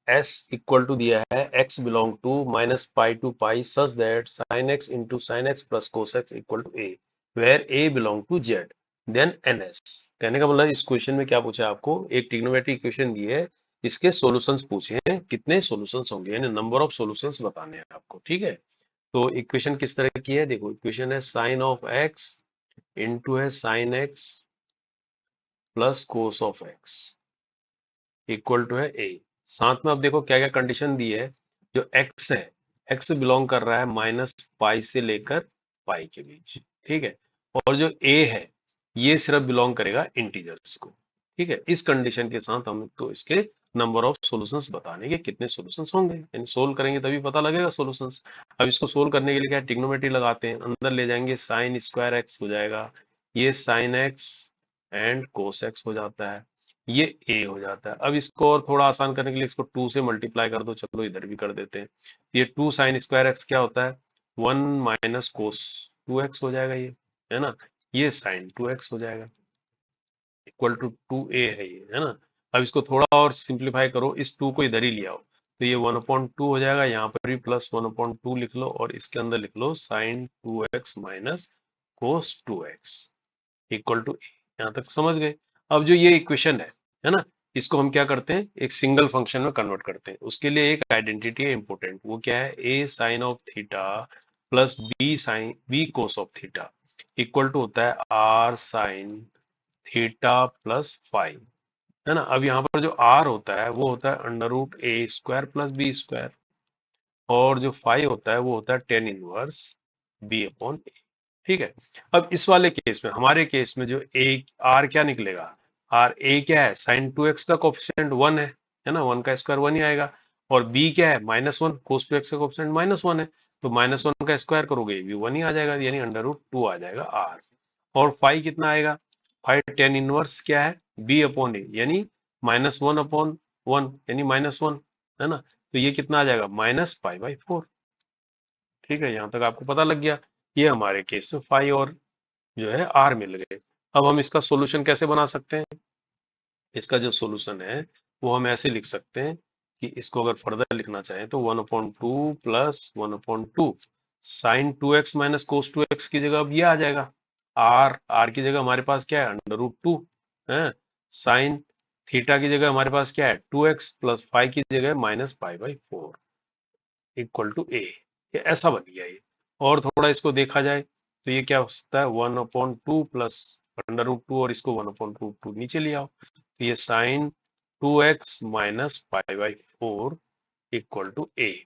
S equal to दिया है x belong to minus pi to pi such that sine x into sine x plus cos x equal to A, where A belong to Z, then N S. कहने का मतलब इस question में क्या पूछा है आपको, एक ट्रिग्नोमेट्रिक इक्वेशन दी है, इसके सॉल्यूशंस पूछे हैं, कितने सॉल्यूशंस होंगे यानी नंबर ऑफ सॉल्यूशंस बताने हैं आपको। ठीक है, तो इक्वेशन किस तरह की है, देखो इक्वेशन है साइन ऑफ एक्स इंटू है sine x plus cos of x equal to है ए। साथ में अब देखो क्या क्या कंडीशन दी है, जो एक्स है, एक्स बिलोंग कर रहा है माइनस पाई से लेकर पाई के बीच। ठीक है, और जो ए है ये सिर्फ बिलोंग करेगा इंटीजर्स को। ठीक है, इस कंडीशन के साथ हमको इसके नंबर ऑफ सॉल्यूशंस बताने के कितने सॉल्यूशंस होंगे, यानी सोल्व करेंगे तभी पता लगेगा सॉल्यूशंस। अब इसको सोल्व करने के लिए क्या ट्रिग्नोमेट्री लगाते हैं, अंदर ले जाएंगे साइन स्क्वायर एक्स हो जाएगा, ये sine x and cos x हो जाता है, ये ए हो जाता है। अब इसको और थोड़ा आसान करने के लिए इसको 2 से मल्टीप्लाई कर दो, चलो इधर भी कर देते हैं। ये 2 साइन स्क्वायर एक्स क्या होता है, 1 माइनस कोस 2x हो जाएगा, ये है ना, ये साइन 2x हो जाएगा इक्वल टू 2a है ये, है ना। अब इसको थोड़ा और सिंप्लीफाई करो, इस 2 को इधर ही ले आओ, तो ये 1/2 हो जाएगा, यहाँ पर भी प्लस 1/2 लिख लो और इसके अंदर लिख लो sine 2x minus cos 2x equal to a. यहाँ तक समझ गए। अब जो ये इक्वेशन है ना, इसको हम क्या करते हैं, एक सिंगल फंक्शन में कन्वर्ट करते हैं। उसके लिए एक आइडेंटिटी है इंपॉर्टेंट, वो क्या है, a sine of theta plus b cos of theta equal to होता है r sine theta plus five, है ना। अब यहाँ पर जो आर होता है वो होता है अंडर रूट ए स्क्वायर प्लस बी स्क्वायर, और जो फाइव होता है वो होता है टेन इनवर्स बी अपॉन ए। ठीक है, अब इस वाले केस में, हमारे केस में जो ए आर क्या निकलेगा, आर ए क्या है, साइन 2x का कोफिशिएंट 1 है ना, 1 का स्क्वायर 1 ही आएगा, और बी क्या है -1, कोस 2x का कोफिशिएंट -1 है, तो -1 का स्क्वायर करोगे भी 1 ही आ जाएगा, यानी अंडर रूट 2 आ जाएगा आर। और फाइव कितना आएगा, फाइव टेन इनवर्स क्या है, बी अपॉन ए, यानी -1/1 यानी -1, है ना, तो ये कितना आ जाएगा -π/4। ठीक है, यहाँ तक आपको पता लग गया। ये हमारे केस में फाइव और जो है आर मिल गए। अब हम इसका सॉल्यूशन कैसे बना सकते हैं, इसका जो सॉल्यूशन है वो हम ऐसे लिख सकते हैं कि इसको अगर फर्दर लिखना चाहें तो 1/2 plus 1/2 sign 2x minus cos 2x की जगह अब ये आ जाएगा, आर की जगह हमारे पास क्या है अंडर रूट 2 है, साइन थीटा की जगह हमारे पास क्या है 2x प्लस फाइव की जगह -π/4 इक्वल टू ए। ये ऐसा बन गया ये। और थोड़ा इसको देखा जाए तो ये क्या हो सकता है 1/2 प्लस अंडर रूट 2, और इसको 1/2 नीचे ले आओ, तो ये sine 2x minus π/4 equal to a.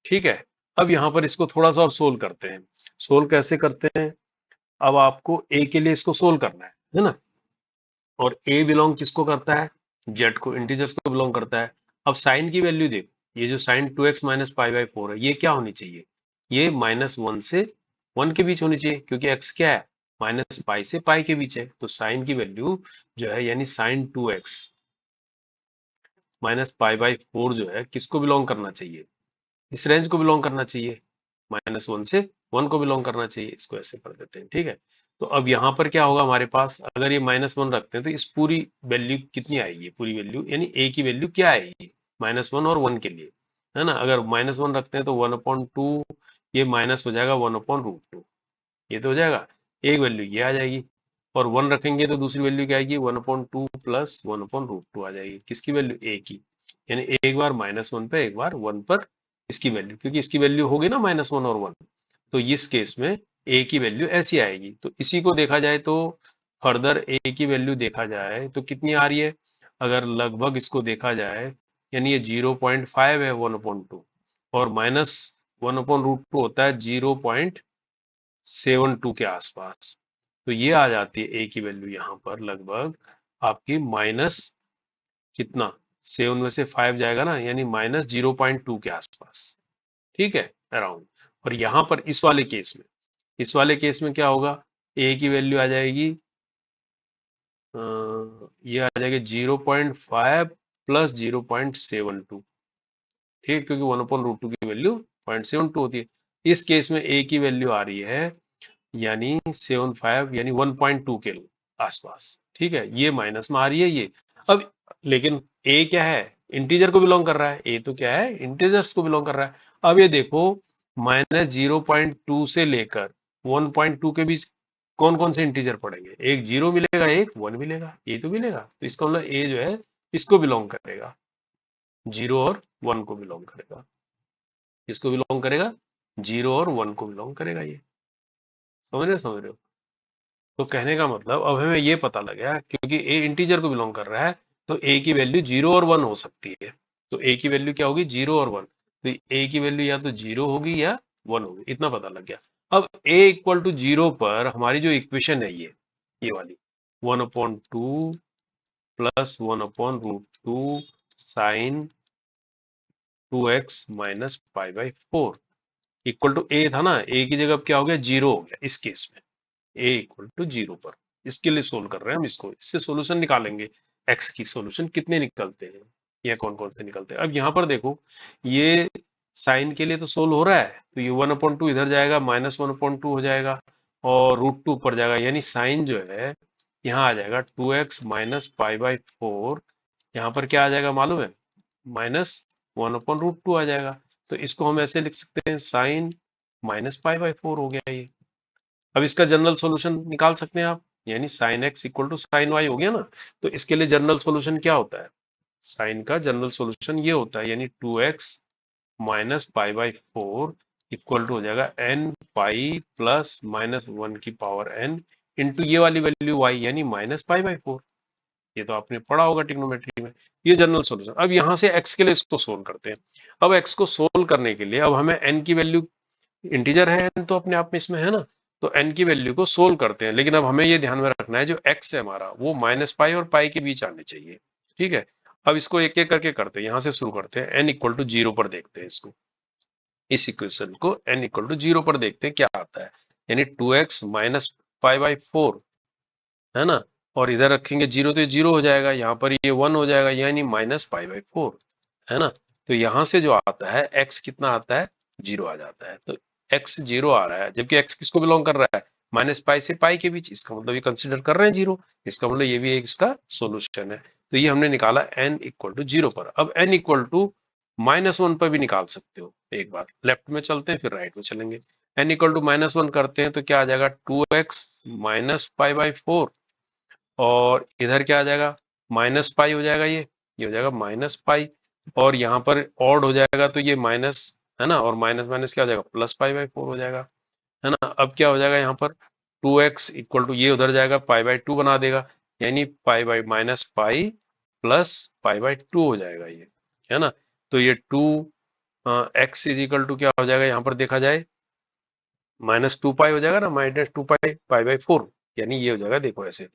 ठीक है, अब यहाँ पर इसको थोड़ा सा और सोल्व करते हैं। सोल्व कैसे करते हैं, अब आपको ए के लिए इसको सोल्व करना है ना, और ए बिलोंग किसको करता है, जेड को, इंटीजर्स को बिलोंग करता है। अब साइन की वैल्यू देखो, ये जो साइन 2x माइनस π/4 है, ये क्या होनी चाहिए, ये -1 से 1 के बीच होनी चाहिए, क्योंकि x क्या है, -π से π के बीच है, तो साइन की वैल्यू जो है यानी साइन 2x माइनस π/4 जो है किसको बिलोंग करना चाहिए, इस रेंज को बिलोंग करना चाहिए, -1 से 1 को बिलोंग करना चाहिए। इसको ऐसे कर देते हैं। ठीक है, तो अब यहाँ पर क्या होगा हमारे पास, अगर ये -1 रखते हैं तो इस पूरी वैल्यू कितनी आएगी, पूरी वैल्यू यानी ए की वैल्यू क्या आएगी, -1 और 1 के लिए, है ना। अगर -1 रखते हैं तो 1/2, ये माइनस हो जाएगा 1/√2, ये तो हो जाएगा, एक वैल्यू ये आ जाएगी, और 1 रखेंगे तो दूसरी वैल्यू क्या आएगी 1/2 प्लस 1/√2 आ जाएगी, किसकी वैल्यू, ए की, यानी एक बार -1 पे एक बार 1 पर इसकी वैल्यू, क्योंकि इसकी वैल्यू होगी ना -1 और 1, तो इस केस में ए की वैल्यू ऐसी आएगी। तो इसी को देखा जाए तो फर्दर ए की वैल्यू देखा जाए तो कितनी आ रही है, अगर लगभग इसको देखा जाए, यानी ये 0.5 है 1/2, और -1/√2 होता है 0.72 के आसपास, तो ये आ जाती है ए की वैल्यू यहाँ पर लगभग आपकी माइनस कितना, 7 में से 5 जाएगा ना, यानी -0.2 के आसपास। ठीक है, अराउंड। और यहाँ पर इस वाले केस में क्या होगा, ए की वैल्यू आ जाएगी ये आ जाएगी 0.5 प्लस 0.72। ठीक है, क्योंकि 1/√2 की वैल्यू 0.72 होती है। इस केस में ए की वैल्यू आ रही है यानी 75 यानी 1.2 के आसपास। ठीक है, ये माइनस में आ रही है ये। अब लेकिन ए क्या है, इंटीजर को बिलोंग कर रहा है, ए तो क्या है, इंटीजर्स को बिलोंग कर रहा है। अब ये देखो -0.2 से लेकर 1.2 के बीच कौन कौन से इंटीजर पड़ेंगे, एक 0 मिलेगा, एक 1 मिलेगा, ए तो मिलेगा, तो इसका मतलब ए जो है इसको बिलोंग करेगा, 0 और 1 को बिलोंग करेगा। किसको बिलोंग करेगा, 0 और 1 को बिलोंग करेगा ये। समझ रहे हो। तो कहने का मतलब अब हमें ये पता लग गया, क्योंकि ए इंटीजर को बिलोंग कर रहा है तो ए की वैल्यू 0 और 1 हो सकती है। तो ए की वैल्यू क्या होगी, 0 और 1। तो ए की वैल्यू या तो 0 होगी या 1 होगी, इतना पता लग गया। अब ए इक्वल टू 0 पर हमारी जो इक्वेशन है ये वाली 1/2 plus 1/√2 sine 2x minus pi by 4 equal to a था ना, ए की जगह अब क्या हो गया, 0 हो गया इस केस में, ए इक्वल टू 0 पर। इसके लिए सोल्व कर रहे हैं हम इसको, इससे सॉल्यूशन निकालेंगे, एक्स की सॉल्यूशन कितने निकलते हैं या कौन कौन से निकलते हैं। अब यहाँ पर देखो ये साइन के लिए तो सोल्व हो रहा है, तो ये 1/2 इधर जाएगा, -1/2 हो जाएगा और √2 ऊपर जाएगा, यानी साइन जो है यहाँ आ जाएगा 2x माइनस पाई बाई 4। यहाँ पर क्या आ जाएगा मालूम है, -1/√2 आ जाएगा। तो इसको हम ऐसे लिख सकते हैं, साइन -पाई/4 हो गया ये। अब इसका जनरल सॉल्यूशन निकाल सकते हैं आप, यानी sine x equal to sine y हो गया ना। तो इसके लिए जनरल सॉल्यूशन क्या होता है, साइन का जनरल सॉल्यूशन ये होता है, यानी 2x minus pi by 4 equal to हो जाएगा n पाई प्लस -1 की पावर n इंटू ये वाली वैल्यू y, यानी -पाई/4। ये तो आपने पढ़ा होगा ट्रिग्नोमेट्री में। ये जनरल सॉल्यूशन। अब यहाँ से x के लिए इसको सोल्व करते हैं। अब x को सोल्व करने के लिए अब हमें n की वैल्यू, इंटीजर है n तो अपने आप में इसमें है ना, तो n की वैल्यू को सोल्व करते हैं। लेकिन अब हमें ये ध्यान में रखना है जो x है हमारा वो -पाई और पाई के बीच आने चाहिए। ठीक है, अब इसको एक एक करके करते हैं, यहाँ से शुरू करते हैं, n इक्वल टू 0 पर देखते हैं इसको, इस इक्वेशन को n इक्वल टू 0 पर देखते हैं क्या आता है, यानी 2x माइनस पाई/4 है ना, और इधर रखेंगे 0 तो ये 0 हो जाएगा, यहाँ पर ये 1 हो जाएगा, यानी -पाई/4 है ना। तो यहाँ से जो आता है x कितना आता है, 0 आ जाता है। तो x 0 आ रहा है, जबकि x किसको बिलोंग कर रहा है, -पाई से पाई के बीच, इसका मतलब ये कंसिडर कर रहे हैं 0, इसका मतलब ये भी एक इसका सोल्यूशन है। तो ये हमने निकाला n इक्वल टू 0 पर। अब n इक्वल टू -1 पर भी निकाल सकते हो, एक बार लेफ्ट में चलते हैं फिर राइट में चलेंगे। n इक्वल टू -1 करते हैं तो क्या आ जाएगा, 2x माइनस पाई/4, और इधर क्या आ जाएगा, -पाई हो जाएगा, ये हो जाएगा -पाई, और यहाँ पर ऑड हो जाएगा तो ये माइनस है ना, और माइनस माइनस क्या हो जाएगा, +पाई/4 हो जाएगा है ना। अब क्या हो जाएगा यहाँ पर 2x इक्वल टू ये उधर जाएगा पाई/2 बना देगा, यानी पाई प्लस पाई/2 हो जाएगा ये है ना। तो ये 2x इज इक्वल टू क्या हो जाएगा, यहाँ पर देखा जाए -2 पाई हो जाएगा ना, -2 पाई पाई/4, यानी ये हो जाएगा, देखो ऐसे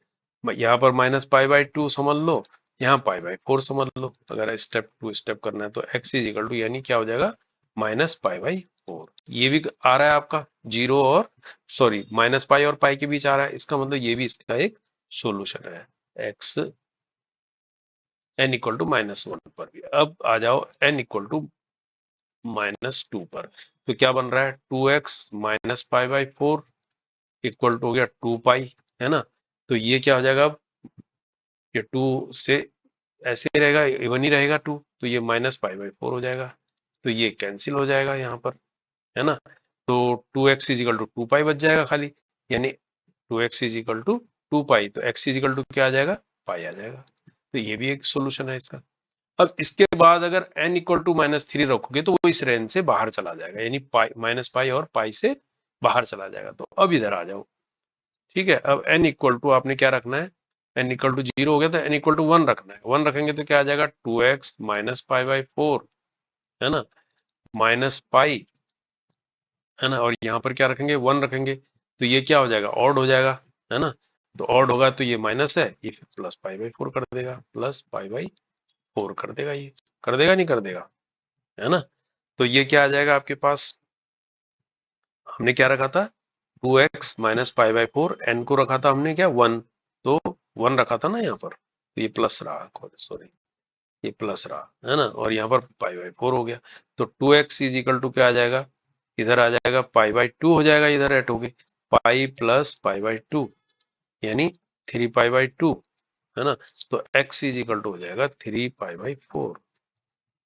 यहाँ पर -पाई/2 समझ लो, यहाँ पाई/4 समझ लो। अगर स्टेप टू स्टेप करना है तो x इज इक्वल टू यानी क्या हो जाएगा, -पाई/4। ये भी आ रहा है आपका 0 और सॉरी -पाई और पाई के बीच आ रहा है, इसका मतलब ये भी इसका एक सोल्यूशन है, x n इक्वल टू -1 पर भी। अब आ जाओ n इक्वल टू -2 पर, तो क्या बन रहा है, 2x -पाई/4 इक्वल टू हो गया 2 पाई है ना। तो ये क्या हो जाएगा, अब ये 2 से ऐसे ही रहेगा, इवन ही रहेगा 2, तो ये -पाई/4 हो जाएगा, तो ये कैंसिल हो जाएगा यहाँ पर है ना। तो 2x इज इक्वल टू 2 पाई बच जाएगा खाली, यानी 2x इज इक्वल टू 2 पाई, तो x इज इक्वल टू क्या आ जाएगा, पाई आ जाएगा। तो ये भी एक सोल्यूशन है इसका। अब इसके बाद अगर n इक्वल टू -3 रखोगे तो वो इस रेंज से बाहर चला जाएगा, यानी -पाई और पाई से बाहर चला जाएगा। तो अब इधर आ जाओ, ठीक है। अब n इक्वल टू आपने क्या रखना है, n इक्वल टू 0 हो गया तो n इक्वल टू 1 रखना है। 1 रखेंगे तो क्या आ जाएगा, 2x -पाई/4 है ना, -पाई है ना, और यहाँ पर क्या रखेंगे, 1 रखेंगे, तो ये क्या हो जाएगा, ऑड हो जाएगा है ना। तो ऑड होगा तो ये माइनस है, ये फिर +पाई/4 कर देगा, +पाई/4 कर देगा, ये कर देगा नहीं कर देगा है ना। तो ये क्या आ जाएगा आपके पास, हमने क्या रखा था, 2x -पाई/4, n को रखा था हमने क्या, 1, तो 1 रखा था ना यहाँ पर, तो ये प्लस रहा, सॉरी ये प्लस रहा है ना, और यहाँ पर पाई/4 हो गया। तो 2x इज इक्वल टू क्या आ जाएगा, इधर आ जाएगा पाई/2 हो जाएगा, इधर एट होगी पाई प्लस पाई/2, यानी 3 पाई/2 है ना। तो x इज इक्वल टू हो जाएगा 3 पाई/4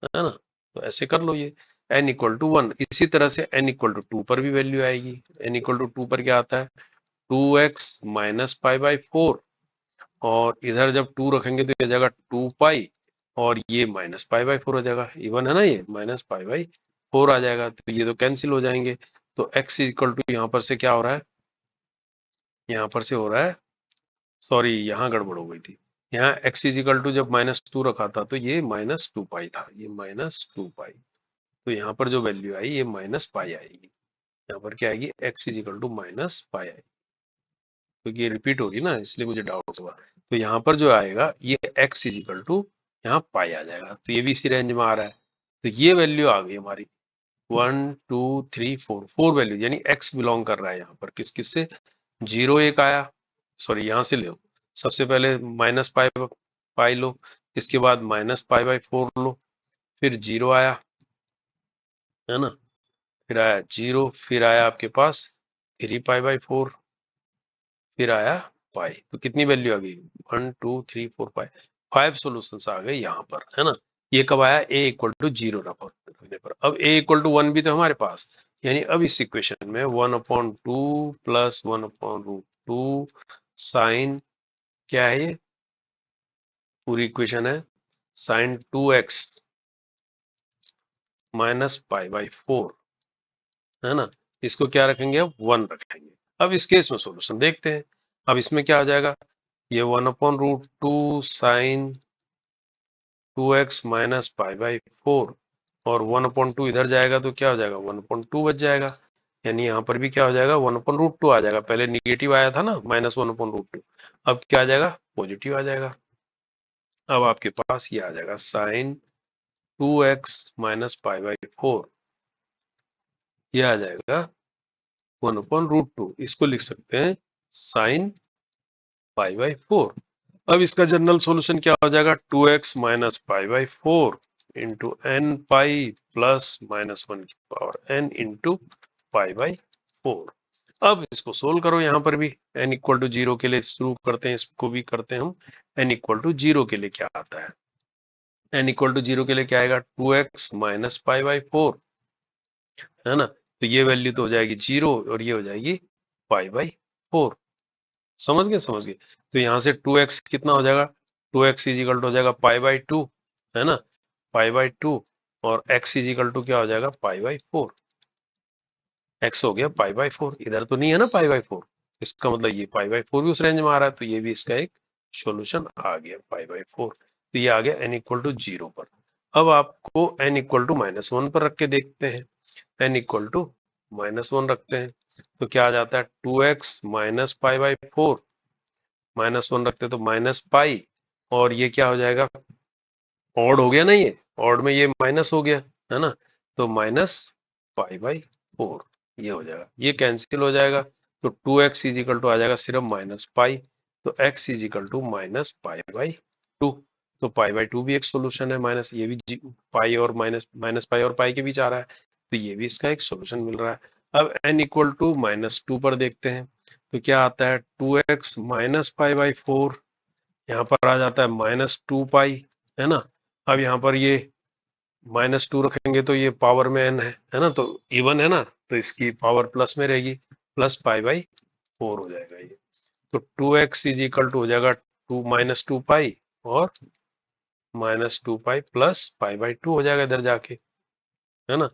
है ना। तो ऐसे कर लो ये n इक्वल टू 1। इसी तरह से n इक्वल टू 2 पर भी वैल्यू आएगी। n इक्वल टू 2 पर क्या आता है 2x माइनस पाई बाई 4, और इधर जब 2 रखेंगे तो ये जाएगा 2 पाई, और ये माइनस पाई बाई 4 हो जाएगा। इवन है ना, ये माइनस पाई बाई 4 आ जाएगा, तो ये तो कैंसिल हो जाएंगे। तो x इक्वल टू यहाँ पर से क्या हो रहा है, यहाँ पर से हो रहा है, सॉरी यहाँ गड़बड़ हो गई थी। यहाँ x इजिकल टू जब -2 रखा था तो ये -2 पाई था, ये -2 पाई। तो यहाँ पर जो वैल्यू आई ये माइनस पाई आएगी। यहाँ पर क्या आएगी x equal to minus pi आएगी, क्योंकि ये रिपीट होगी ना, इसलिए मुझे डाउट हुआ। तो यहाँ पर जो आएगा ये x इजिकल टू यहाँ पाई आ जाएगा, तो ये भी इसी रेंज में आ रहा है। तो ये वैल्यू आ गई हमारी 1 2 3 4, 4 वैल्यू, यानी x बिलोंग कर रहा है यहाँ पर किस किस से, 0 एक आया, सॉरी यहाँ से लो, सबसे पहले माइनस पाई पाई लो, इसके बाद माइनस पाई बाई 4 लो, फिर 0 आया, है ना, फिर आया 0, फिर आया आपके पास 3 पाई बाई 4, फिर आया पाई। तो कितनी वैल्यू आ गई 1 2 3 4 पाई, 5 सॉल्यूशंस आ गए यहाँ पर, है ना। ये कब आया a इक्वल टू 0 रखने पर। अब a इक्वल टू 1 भी तो हमारे पास, यानी अब इस इक्वेशन में 1/2 प्लस 1/√2 साइन, क्या है ये पूरी इक्वेशन है, sign 2x minus pi by 4, है ना। इसको क्या रखेंगे अब 1 रखेंगे। अब इस केस में सॉल्यूशन देखते हैं। अब इसमें क्या आ जाएगा, ये 1/√2 sine 2x minus pi by 4, और 1/2 इधर जाएगा तो क्या हो जाएगा 1/2 बच जाएगा, यानी यहाँ पर भी क्या हो जाएगा 1/√2 आ जाएगा। पहले निगेटिव आया था ना -1/√2, अब क्या आ जाएगा पॉजिटिव आ जाएगा। अब आपके पास ये आ जाएगा sign 2x minus pi by 4, ये आ जाएगा 1/√2। इसको लिख सकते हैं साइन पाई बाई 4। अब इसका जनरल सॉल्यूशन क्या हो जाएगा 2x minus pi by 4 into N pi plus -1 की power n into pi by 4। अब इसको सोल्व करो, यहाँ पर भी n इक्वल टू 0 के लिए शुरू करते हैं, इसको भी करते हैं हम। n इक्वल टू 0 के लिए क्या आता है, n इक्वल टू 0 के लिए क्या आएगा 2x माइनस पाई बाई 4, है ना। तो ये वैल्यू तो हो जाएगी 0, और ये हो जाएगी पाई बाई 4। समझ गए, समझ गए। तो यहाँ से 2x कितना हो जाएगा, 2x इज इक्वल टू हो जाएगा पाई बाई 2, है ना, पाई बाई 2, और x इज इक्वल टू क्या हो जाएगा पाई बाई 4। x हो गया पाई बाई 4, इधर तो नहीं है ना पाई बाई 4, इसका मतलब ये पाई बाई 4 भी उस रेंज में आ रहा है, तो ये भी इसका एक सॉल्यूशन आ गया पाई बाई 4। तो ये आ गया n इक्वल टू 0 पर। अब आपको n इक्वल टू -1 पर रख के देखते हैं। n इक्वल टू -1 रखते हैं तो क्या आ जाता है 2x माइनस पाई बाई 4, -1 रखते तो माइनस पाई, और ये क्या हो जाएगा ऑड हो गया ना, ये ऑड में ये माइनस हो गया, है ना, तो माइनस पाई बाई 4 ये हो जाएगा, ये कैंसिल हो जाएगा। तो 2x इज इक्वल टू आ जाएगा सिर्फ माइनस पाई, तो x is equal to minus pi by 2। तो पाई बाई 2 भी एक सोल्यूशन है, माइनस ये भी पाई और माइनस पाई और पाई के बीच आ रहा है, तो ये भी इसका एक सोल्यूशन मिल रहा है। अब n इक्वल टू -2 पर देखते हैं, तो क्या आता है 2x माइनस पाई बाई 4, यहाँ पर आ जाता है -2 पाई, है ना। अब यहाँ पर ये -2 रखेंगे तो ये पावर में n है ना, तो इवन है ना, तो इसकी पावर प्लस में रहेगी, प्लस पाई बाई 4 हो जाएगा ये। तो 2x इज इक्वल टू हो जाएगा -2 पाई, और -2 पाई प्लस पाई बाई 2 हो जाएगा इधर जाके, है ना।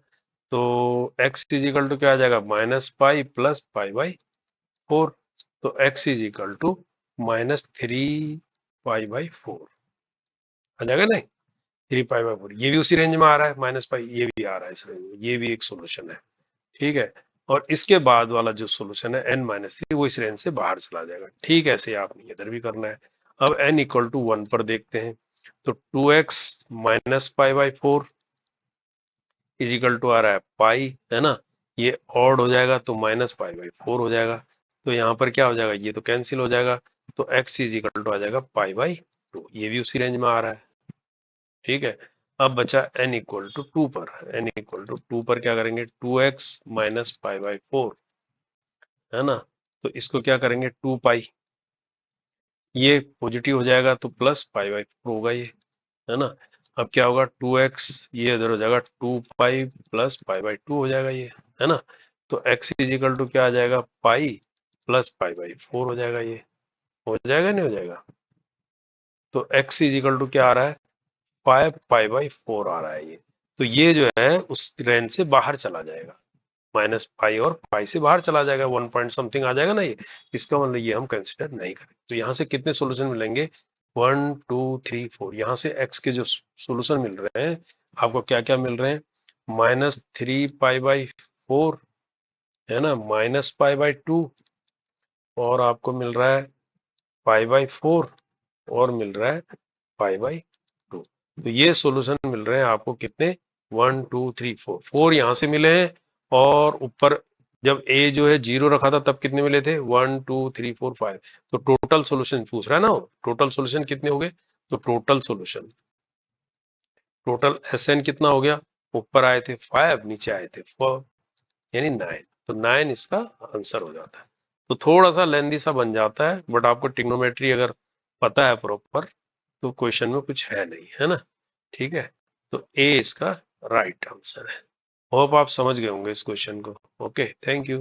तो x इज इक्वल टू क्या आ जाएगा minus pi plus pi by 4, तो x is equal to -3 pi by 4 आ जाएगा ना, 3 पाई बाई 4, ये भी उसी रेंज में आ रहा है, माइनस पाई ये भी आ रहा है इस रेंज में, ये भी एक सोल्यूशन है, ठीक है। और इसके बाद वाला जो सोल्यूशन है n-3 वो इस रेंज से बाहर चला जाएगा, ठीक है। ऐसे आपने इधर भी करना है। अब n इक्वल टू 1 पर देखते हैं, तो 2x minus pi by 4 is equal to आ रहा है पाई, है ना, ये ऑड हो जाएगा तो माइनस पाई बाई 4 हो जाएगा, तो यहाँ पर क्या हो जाएगा ये तो कैंसिल हो जाएगा, तो x इज इक्वल टू आ जाएगा पाई बाई 2, ये भी उसी रेंज में आ रहा है, ठीक है। अब बचा n इक्वल टू 2 पर, n इक्वल टू 2 पर क्या करेंगे 2x माइनस पाई बाई 4, है ना, तो इसको क्या करेंगे 2 पाई, ये पॉजिटिव हो जाएगा तो प्लस पाई बाई 4 होगा ये, है ना। अब क्या होगा 2x, ये इधर हो जाएगा 2 पाई प्लस पाई बाई 2 हो जाएगा ये, है ना। तो x इज इक्वल टू क्या आ जाएगा, पाई प्लस पाई बाई 4 हो जाएगा, ये हो जाएगा नहीं हो जाएगा। तो x इज इक्वल टू क्या आ रहा है, 5 पाई बाई 4 आ रहा है ये। तो ये जो है उस रेंज से बाहर चला जाएगा, माइनस पाई और पाई से बाहर चला जाएगा, 1 पॉइंट समथिंग आ जाएगा ना ये। इसका मतलब ये हम कंसिडर नहीं करें। तो यहाँ से कितने सोल्यूशन मिलेंगे, 1 2 3 4। यहाँ से x के जो सोल्यूशन मिल रहे हैं आपको क्या क्या मिल रहे हैं, -3 पाई बाई 4, है ना, -पाई बाई 2, और आपको मिल रहा है पाई बाई 4, और मिल रहा है पाई बाई 2। तो ये सॉल्यूशन मिल रहे हैं आपको कितने, 1 2 3 4 यहाँ से मिले हैं, और ऊपर जब a जो है 0 रखा था तब कितने मिले थे, 1 2 3 4 5। तो टोटल सॉल्यूशन पूछ रहा है ना, टोटल सॉल्यूशन कितने हो गए। तो टोटल सॉल्यूशन, टोटल SN कितना हो गया, ऊपर आए थे 5, नीचे आए थे 4, यानी 9। तो 9 इसका आंसर हो जाता है। तो थोड़ा सा लेंदी सा बन जाता है, बट आपको ट्रिग्नोमेट्री अगर पता है प्रॉपर तो क्वेश्चन में कुछ है नहीं, है ना। ठीक है, तो ए इसका राइट आंसर है। होप आप समझ गए होंगे इस क्वेश्चन को। Okay, thank you.